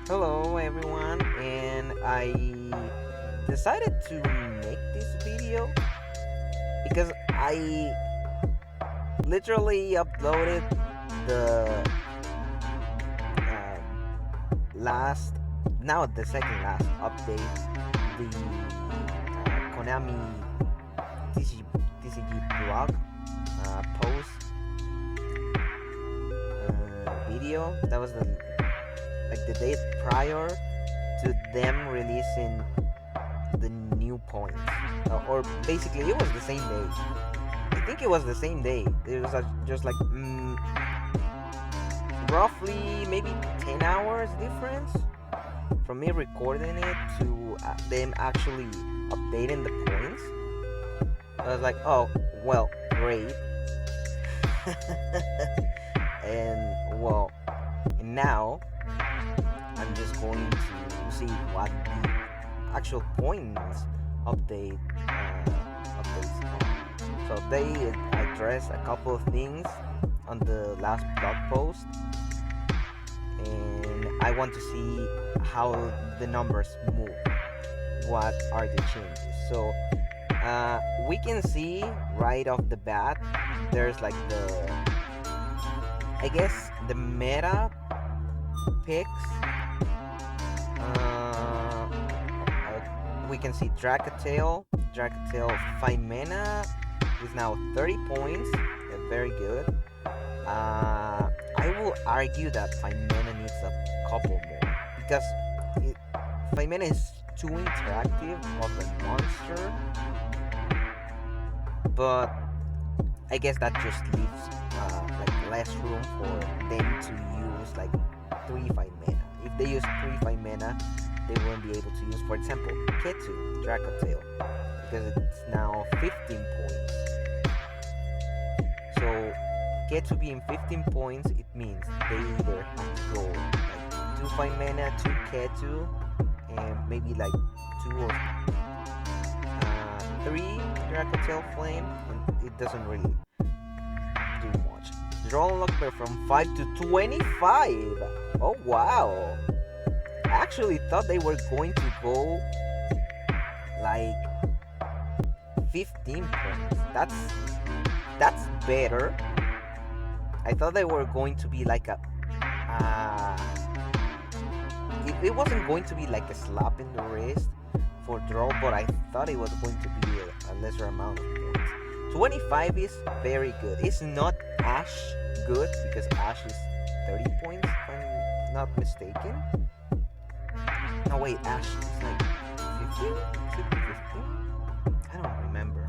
Hello everyone, and I decided to make this video because I literally uploaded the last, now the second last update, the Konami TCG blog post video. That was the date prior to them releasing the new points, or basically it was the same day. I think it was the same day. It was just like roughly maybe 10 hours difference from me recording it to them actually updating the points. I was like, oh well, great. And now I'm just going to see what the actual points updates are. So they address a couple of things on the last blog post, and I want to see how the numbers move. What are the changes? So we can see right off the bat there's like the meta picks. We can see Dracatail 5 mana is now 30 points. Very good. I will argue that 5 mana needs a couple more because 5 mana is too interactive of a monster, but I guess that just leaves like less room for them to use like 3 5 mana. If they use 3 5 mana, they won't be able to use, for example, Ketu Dracatail, because it's now 15 points. So Ketu being 15 points, it means they either have to go like 2 5 mana, 2 Ketu, and maybe like 2 or 3 Dracatail Flame, and it doesn't really do much. Droll Lockbear from 5 to 25. Oh wow! I actually thought they were going to go like 15 points. That's better. I thought they were going to be like a it wasn't going to be like a slap in the wrist for Droll, but I thought it was going to be a lesser amount of points. 25 is very good. It's not Ash good, because Ash is 30 points if I'm not mistaken. No wait, Ash is like 15? Is it 15? I don't remember.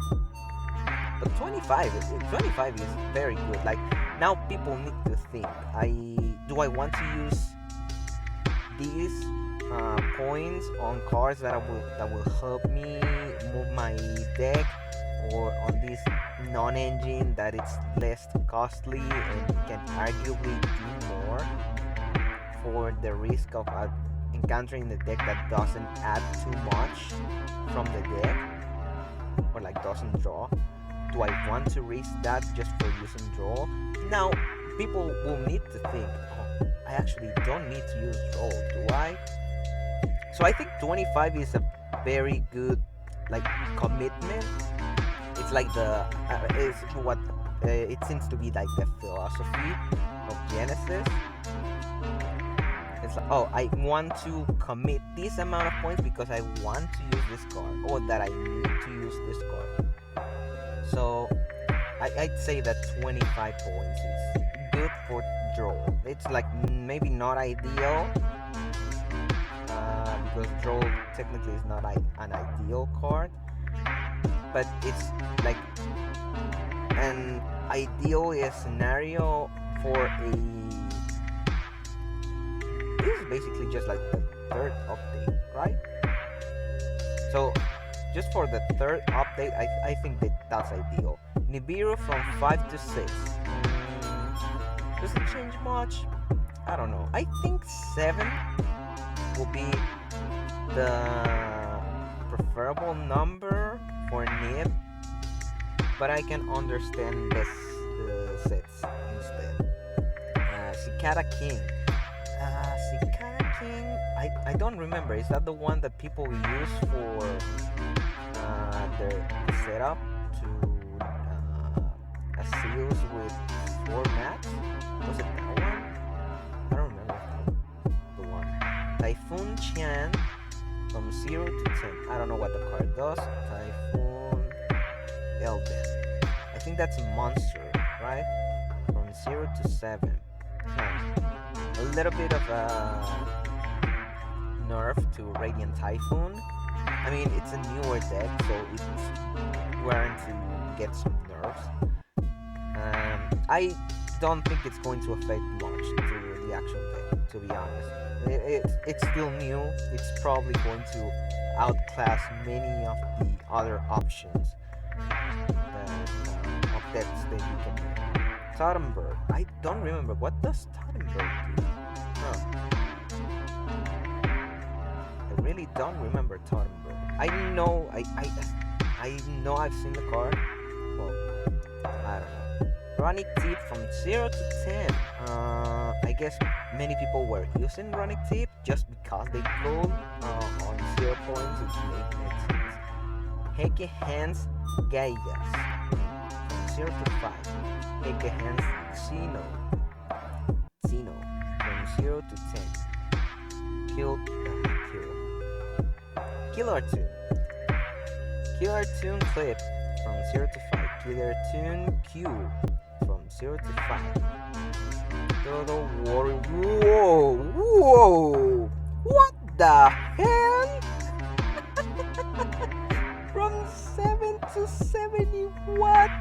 But 25 is very good. Like, now people need to think. Do I want to use these points on cards that will help me move my deck, or on this non-engine that it's less costly and can arguably do more for the risk of encountering the deck that doesn't add too much from the deck, or like doesn't draw? Do I want to risk that just for using draw? Now people will need to think, oh, I actually don't need to use draw, do I? So I think 25 is a very good like commitment. It's like it seems to be like the philosophy of Genesys. It's like, oh, I want to commit this amount of points because I want to use this card, or that I need to use this card. So I'd say that 25 points is good for Droll. It's like maybe not ideal, because Droll technically is not an ideal card, but it's like an ideal scenario for a... This is basically just like the third update, right? So just for the third update, I think that's ideal. Nibiru from 5 to 6. Does it change much? I don't know. I think 7 will be the preferable number for Nib, but I can understand the sets instead. Cicada King. Cicada King, I don't remember. Is that the one that people use for the setup to seals with 4 mats? Was it that one? I don't remember the one. Typhoon Chan from 0 to 10. I don't know what the card does. Typhoon Elden. I think that's a monster, right? From 0 to 7. A little bit of a nerf to Radiant Typhoon. I mean, it's a newer deck, so it's going to get some nerfs. I don't think it's going to affect much to the actual deck, to be honest. It's still new. It's probably going to outclass many of the other options of decks that you can make. Totem Bird. I don't remember. What does Totem Bird do? I really don't remember Totem Bird. I know I've seen the card. Well, I don't know. Runic Tip from 0 to 10. I guess many people were using Runic Tip just because they could on 0 points. It makes sense. Heke Hands Gaigas from 0 to 5. Heke Hands Xeno from 0 to 10. Killer Tune Clip from 0 to 5. Killer Tune Q from 0 to 5. Dodo Warrior. Whoa! What the hell? From 7 to 70. What?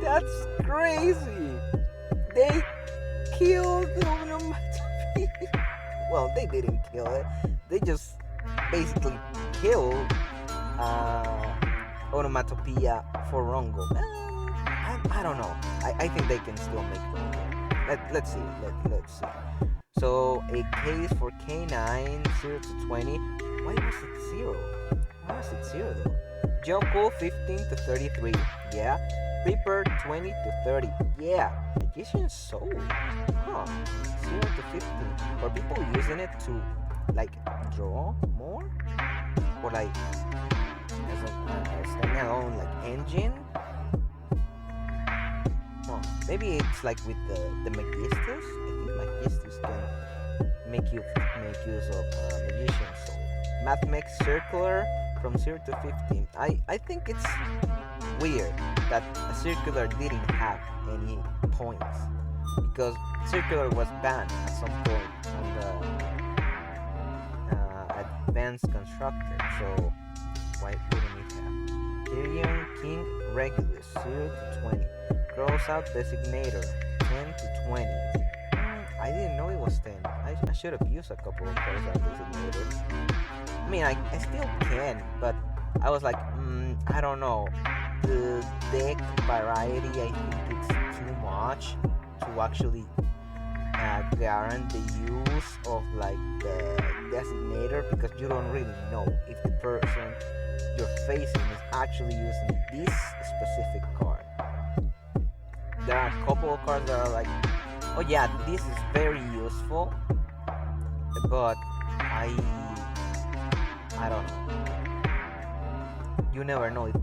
That's crazy. They killed the Onomat. Well, they didn't kill it. They just basically killed Onomatopoeia for Rongo. I don't know. I think they can still make Rongo. Let's see. Let's see. So a case for K9 0 to 20. Why was it 0? Why was it 0 though? Joko 15 to 33. Yeah. Reaper 20 to 30. Yeah. Magician Soul. Huh. 0 to 15. Are people using it to like draw more? Or like as a standalone like engine? Huh. Maybe it's like with the Magistus. I think Magistus can make use of Magician Soul. Mathmex Circular from 0 to 15. I think it's weird that a Circular didn't have any points, because Circular was banned at some point on the Advanced Constructed, so why wouldn't it have? Tyrion King Regulus 0 to 20. Cross Out Designator 10 to 20. I didn't know it was 10. I should have used a couple of Cross Out Designators. I mean, I still can, but I was like, I don't know. The deck variety, I think it's too much to actually guarantee the use of like the designator, because you don't really know if the person you're facing is actually using this specific card. There are a couple of cards that are like, oh yeah, this is very useful, but I don't know. You never know if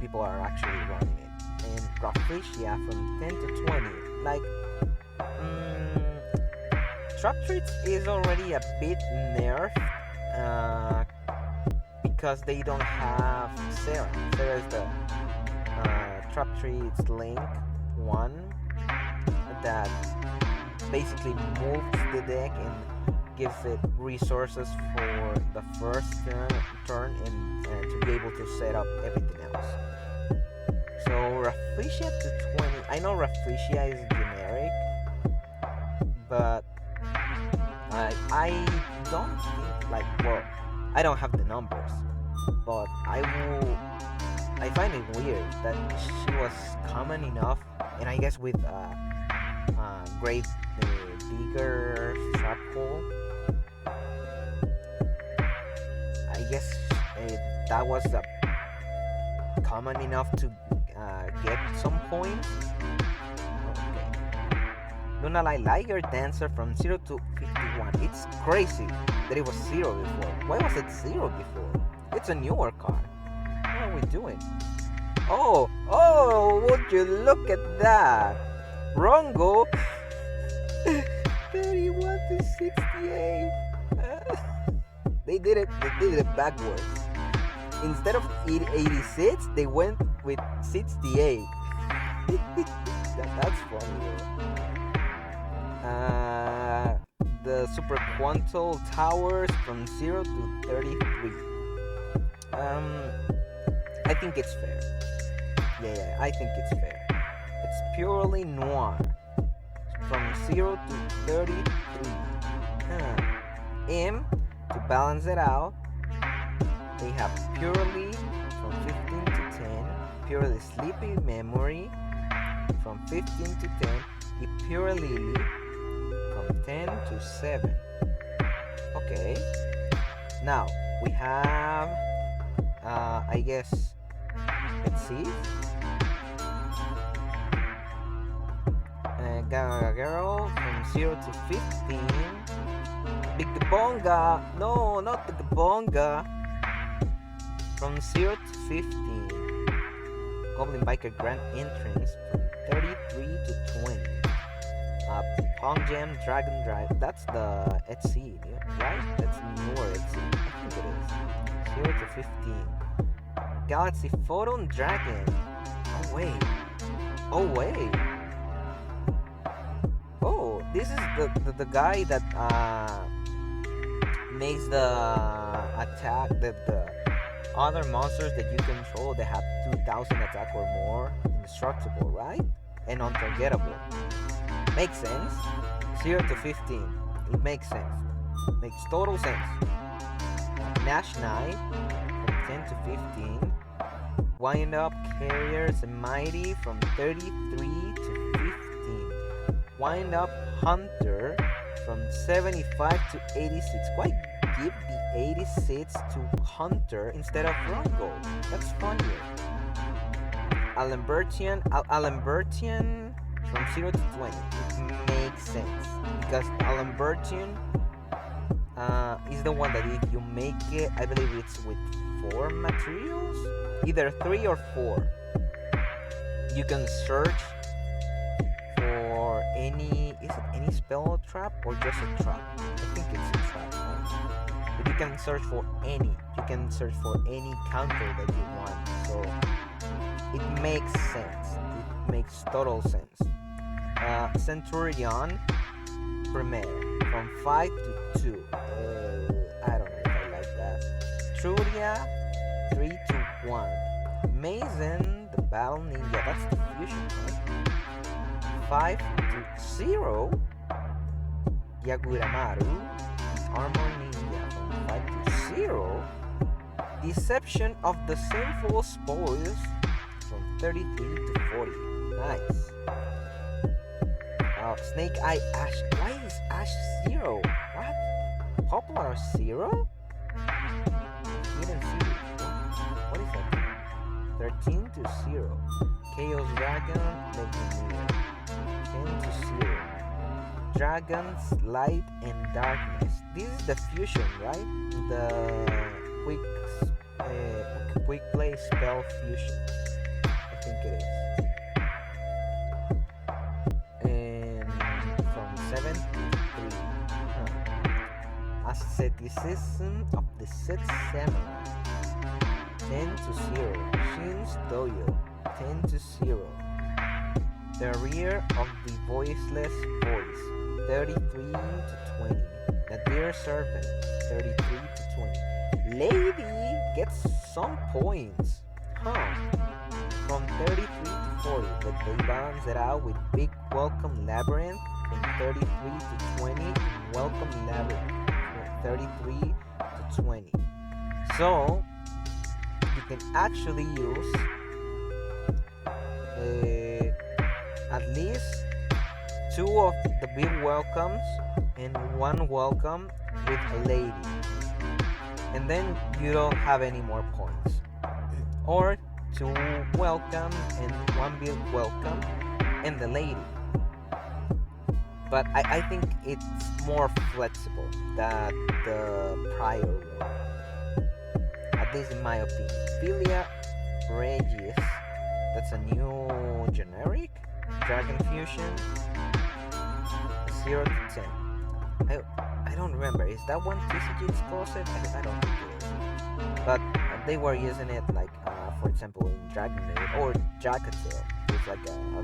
people are actually running it. And Rafflesia from 10 to 20. Like, Trap Treats is already a bit nerfed because they don't have Sarah. Sarah is the Trap Treats Link 1 that basically moves the deck and gives it resources for the first turn and to be able to set up everything else. So Rafflesia to 20. I know Rafflesia is generic, but I don't think like, well, I don't have the numbers, but I find it weird that she was common enough, and I guess with Grave Digger Trap Hole, I guess that was common enough to get some points. Okay. Lunalai Liger Dancer from 0 to 51. It's crazy that it was 0 before. Why was it 0 before? It's a newer car. What are we doing? Oh, would you look at that? Rongo 31 to 68. They did it backwards. Instead of 86, they went with 68. That's funny. The Super Quantal Towers from 0 to 33. I think it's fair. Yeah, I think it's fair. It's purely noir. From 0 to 33. M, to balance it out, they have purely from 15 to 10, purely sleepy memory from 15 to 10, and purely from 10 to 7. Okay. Now we have, I guess, let's see. Girl from 0 to 15. Big Bonga. No, not the Bonga. From 0 to 15. Goblin Biker Grand Entrance from 33 to 20. Pong Jam Dragon Drive. That's the Etsy, right? That's newer Etsy. I think it is. 0 to 15. Galaxy Photon Dragon. Oh wait. Oh, this is the guy that makes the attack, the other monsters that you control that have 2000 attack or more indestructible, right? And untargetable. Makes sense. 0 to 15. It makes sense. Makes total sense. Nash Knight from 10 to 15. Wind Up Carriers Mighty from 33 to 15. Wind Up Hunter from 75 to 86. Why give the 86 to Hunter instead of Rongo? That's funnier. Alambertian from 0 to 20. It makes sense because Alambertian is the one that if you make it, I believe it's with 4 materials, either 3 or 4. You can search for any spell trap or just a trap. I think it's a trap. But you can search for any. You can search for any counter that you want. So it makes sense. It makes total sense. Centurion Premier from 5 to 2. I don't know if I like that. Trudia 3 to 1. Mason the Battle Ninja. That's the fusion, right? 5 to 0. Yaguramaru Armor Ninja from 5 to 0. Deception of the Sinful Spoils from 33 to 40. Nice. Snake Eye Ash. Why is Ash 0? What? Poplar 0? Didn't see it. What is that? 13 to 0. Chaos Dragon Legendary. 10 to 0. Dragons Light and Darkness. This is the fusion, right? The quick play spell fusion. I think it is. And from 7 to 3. Asceticism of the Sith Samurai. 10 to 0. Shin's Doyo. 10 to 0. The Rear of the Voiceless Voice. 33 to 20. The Dear Servant. 33 to 20. Lady gets some points. From 33 to 40. But they balance it out with Big Welcome Labyrinth. From 33 to 20. Welcome Labyrinth. From 33 to 20. So you can actually use at least 2 of the big welcomes and 1 welcome with a lady, and then you don't have any more points, or 2 welcome and 1 big welcome and the lady. but I think it's more flexible than the prior one, at least in my opinion. Philia Regis, that's a new generic Dragon Fusion, 0 to 10. I don't remember, is that one TCG exclusive? I don't think it is. But they were using it like, for example, in Dragon Maid or Jackatil. It's like a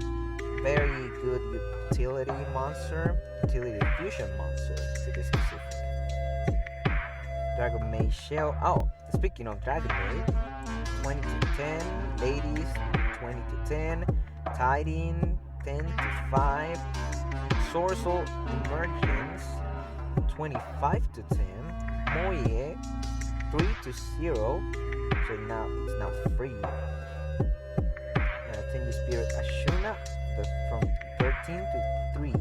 very good utility fusion monster to be specific. Dragon Maid Shell. Oh, speaking of Dragon Maid, 20 to 10. Ladies, 20 to 10. Tiding, 10 to 5. Sorcel Emergence, 25 to 10. Moye, 3 to 0. So now it's now free. Tenji Spirit Ashuna, from 13 to 3.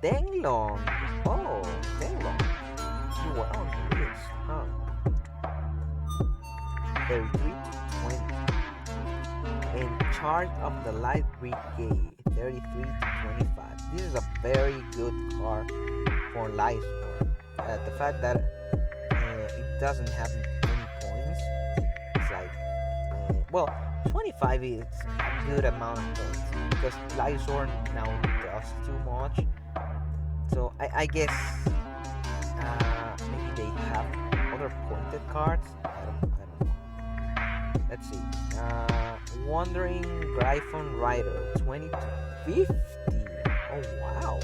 Denglong. Oh, Denglong. You were on the list, huh? 33 to 20. In Charge of the Light Brigade, 33 to 25. This is a very good card for Lysor. The fact that it doesn't have many points, it's like, well, 25 is a good amount of points because Lysor now does too much. So I guess maybe they have other pointed cards. I don't know. Let's see. Wandering Gryphon Rider, 20 to 50. Oh wow.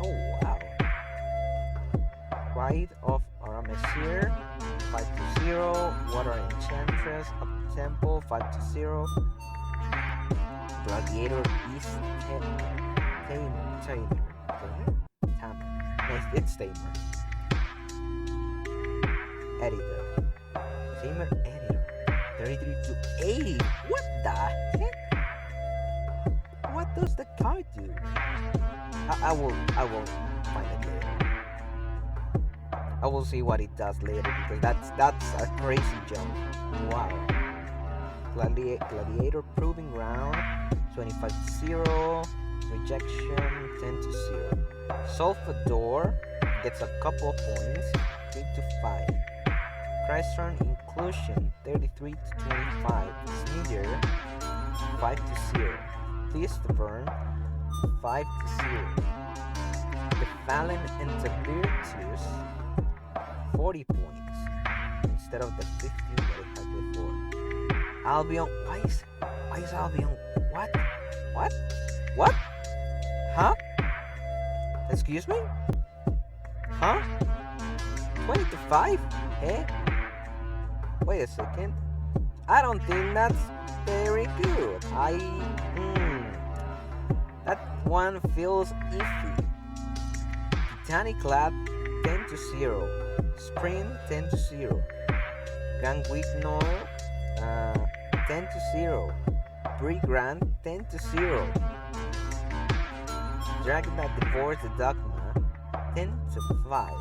Oh wow. Ride of Aramesir, 5 to 0. Water Enchantress, Up Temple, 5 to 0. Gladiator Beast Tamer. No, it's Tamer. Editor. Tamer Editor. 33 to 80. What the heck? What does the card do? I will find it later. I will see what it does later because that's a crazy jump. Wow. Gladiator Proving Ground, 25 to 0. Rejection, 10 to 0. Sulfador gets a couple of points, 3 to 5. Crystron Inclusion, 33 to 25. Sneeder, 5 to 0. Feastburn, 5 to 0. The Fallen Intervirtus, 40 points instead of the 15 that it had before. Albion, why is Albion? What? Huh? Excuse me? Huh? 20 to 5? Eh? Wait a second. I don't think that's very good. That one feels iffy. Titanic Lab, 10 to 0. Sprint, 10 to 0. Gangwignor, 10 to 0. Brigand, 10 to 0. Dragon that Divorced the Dogma, 10 to 5.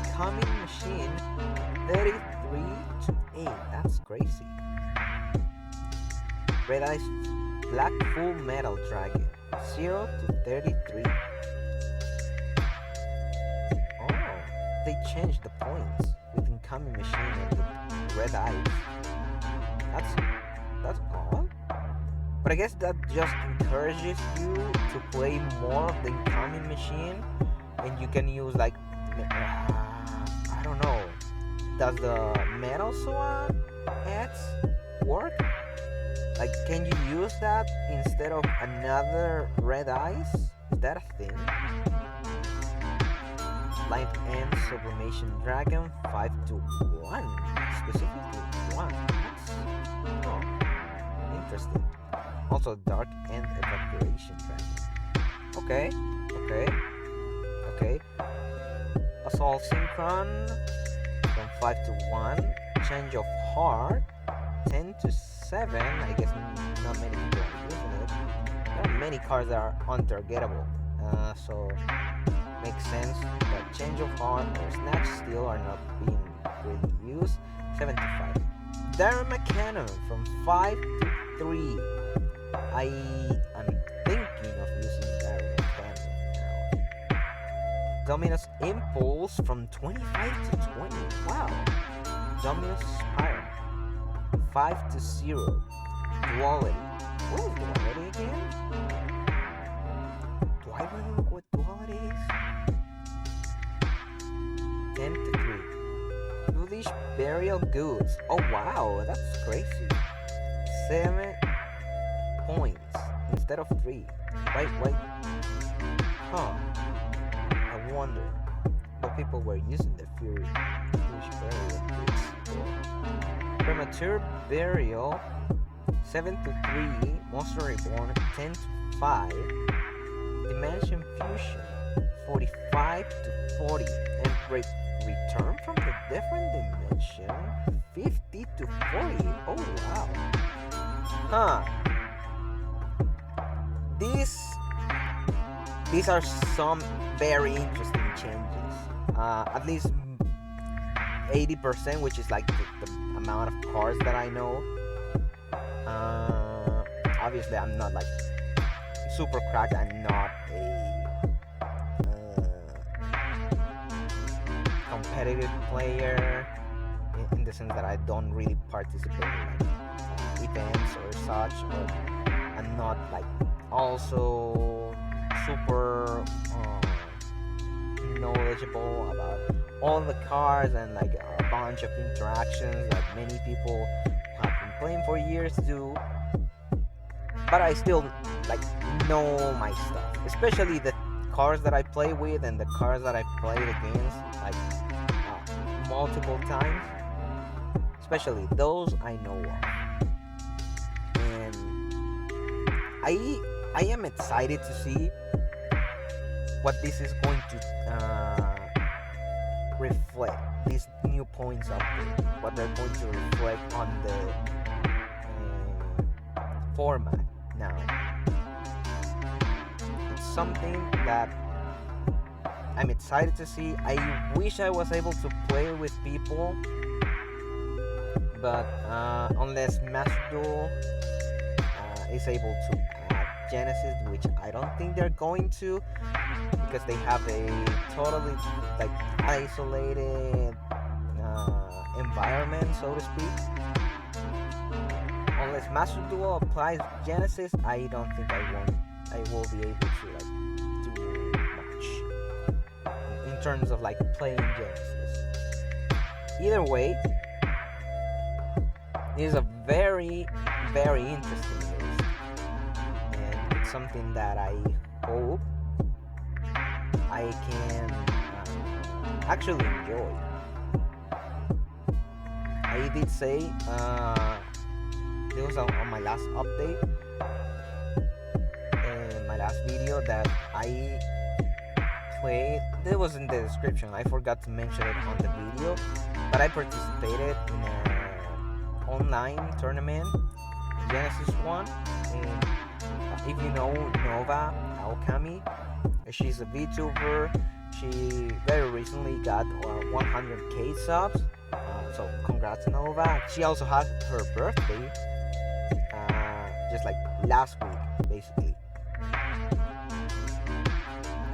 Incoming Machine, 33 to 8. That's crazy. Red Eyes Black Full Metal Dragon, 0 to 33. Oh, they changed the points with Incoming Machine and the Red Eyes. That's odd. But I guess that just encourages you to play more of the Incoming Machine, and you can use like, I don't know, does the Metal Sword ads work? Like, can you use that instead of another Red Eyes? Is that a thing? Light End Sublimation Dragon, 5 to 1. Specifically 1. That's interesting. Also Dark End Evacuation Dragon. Okay. Assault Synchron from 5 to 1. Change of Heart, 10 to 7. I guess not many people are using it. There are many cards that are untargetable. So makes sense that Change of Heart or Snatch Steel are not being really used. 7 to 5. Dharma Cannon from 5 to 3. I am thinking of using Dharma. Dominus Impulse from 25 to 20. Wow. Dominus Spiral 5 to 0. Duality. What was duality again? Do I remember what duality is? 10 to 3. Foolish Burial Goods. Oh wow, that's crazy. 7 points instead of 3. Wait. Huh. I wonder what people were using the Foolish Burial Goods for. Premature Burial 7 to 3. Monster Reborn 10 to 5. Dimension Fusion 45 to 40. And Return from the Different Dimension 50 to 40. Oh wow. Huh. These are some very interesting changes. At least 80%, which is like the amount of cards that I know. Obviously, I'm not like super cracked. I'm not a competitive player in the sense that I don't really participate in like events or such. Or I'm not like also super knowledgeable about all the cards and like a bunch of interactions that many people have been playing for years do. But I still like know my stuff, especially the cards that I play with and the cards that I played against like multiple times. Especially those I know of, and I am excited to see what this is going to reflect. These new points update, what they're going to reflect on the format. Now, it's something that I'm excited to see. I wish I was able to play with people, but unless Master Duel is able to add Genesys, which I don't think they're going to, because they have a totally like isolated environment, so to speak. Unless Master Duel applies Genesys, I don't think I will be able to like do much in terms of like playing Genesys. Either way, it is a very, very interesting list, and it's something that I hope I can actually enjoy. I did say it was on my last update, in my last video, that I played. It was in the description. I forgot to mention it on the video, but I participated in an online tournament, Genesys one. And if you know Nova Alchemy, she's a VTuber. She very recently got 100k subs. So congrats, Nova. She also had her birthday just like last week, basically.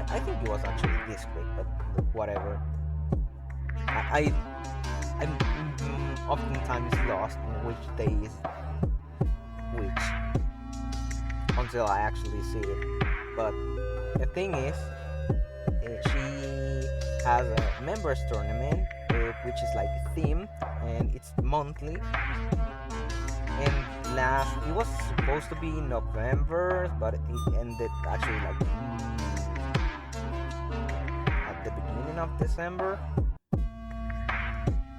I think it was actually this week, but whatever. I'm oftentimes lost in which days which until I actually see it. But the thing is, she has a members tournament which is like themed, and it's monthly. And it was supposed to be in November, but it ended actually like at the beginning of December.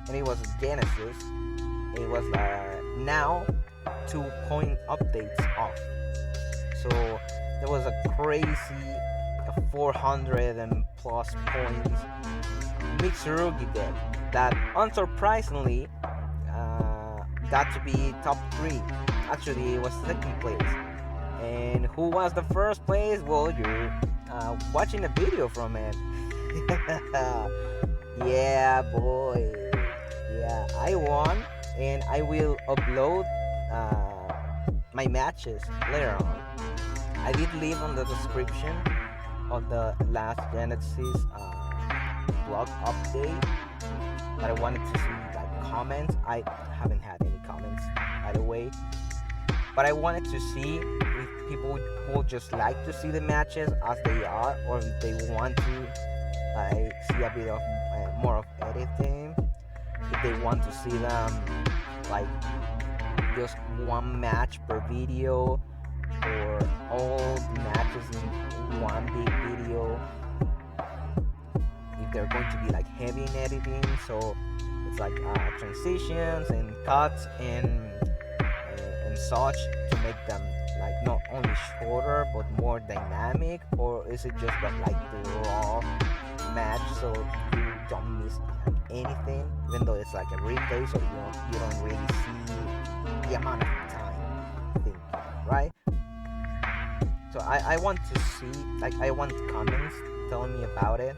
And it was Genesis. It was now 2-point updates off. So there was a crazy 400 and plus points Mitsurugi deck that unsurprisingly got to be top 3. Actually, it was second place. And who was the first place? Well, you're watching a video from it. Yeah, boy. Yeah, I won, and I will upload my matches later on. I did leave on the description of the last Genesys blog update, but I wanted to see like comments. I haven't had any comments, by the way, but I wanted to see if people will just like to see the matches as they are, or if they want to like see a bit of more of editing. If they want to see them like just one match per video, or all matches in one big video. If they're going to be like heavy in editing, so it's like transitions and cuts and such, to make them like not only shorter but more dynamic, or is it just like the raw match so you don't miss like anything, even though it's like a replay, so you don't really see the amount of time thinking, right? So I want to see, like, I want comments telling me about it,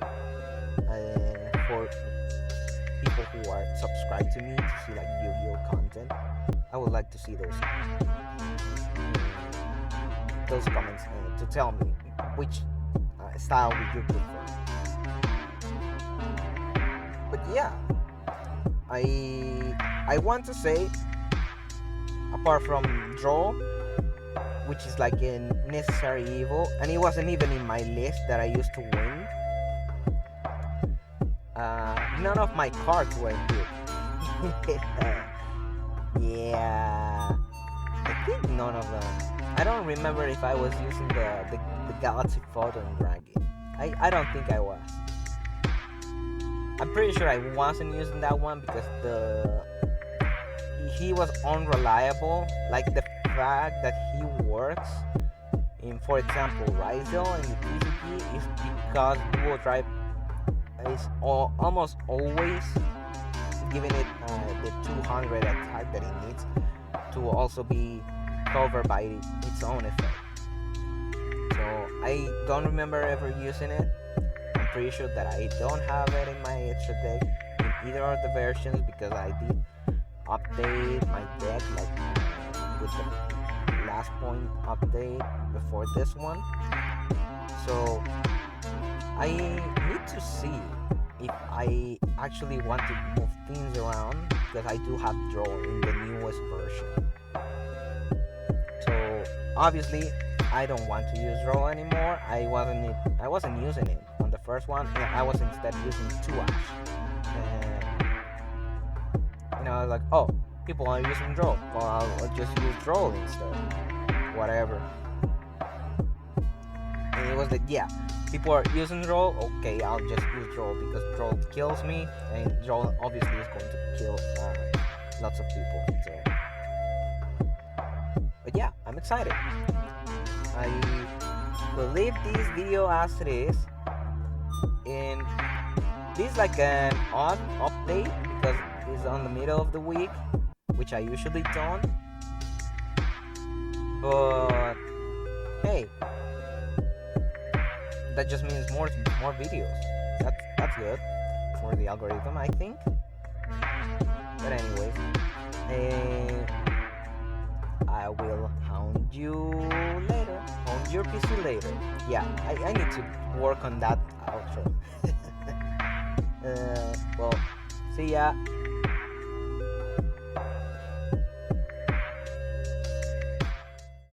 for people who are subscribed to me to see like Yu-Gi-Oh content. I would like to see those comments to tell me which style would you prefer. But yeah, I want to say, apart from Droll, which is like a necessary evil, and it wasn't even in my list that I used to win. None of my cards were good. Yeah, I think none of them. I don't remember if I was using the Galaxy Photon Dragon. I don't think I was. I'm pretty sure I wasn't using that one because he was unreliable. Like the fact that he works in, for example, Rizal in the TCG is because Dual Drive is almost always giving it the 200 attack that it needs to also be covered by its own effect. So I don't remember ever using it. I'm pretty sure that I don't have it in my extra deck in either of the versions, because I did update my deck like with the last point update before this one. So I need to see if I actually want to move things around, because I do have Droll in the newest version. So obviously I don't want to use Droll anymore. I wasn't using it on the first one, and I was instead using 2-Ash. And I was like, oh, people are using Droll, well, I'll just use Droll instead. Whatever. And it was like, yeah, people are using Droll, okay, I'll just use Droll, because Droll kills me, and Droll obviously is going to kill lots of people. So. But yeah, I'm excited. I will leave this video as it is, and this is like an odd update because it's on the middle of the week, which I usually don't. But hey, that just means more videos. That's good for the algorithm, I think. But anyways, I will hound you later. Hound your PC later. Yeah, I need to work on that outro. Well, see ya.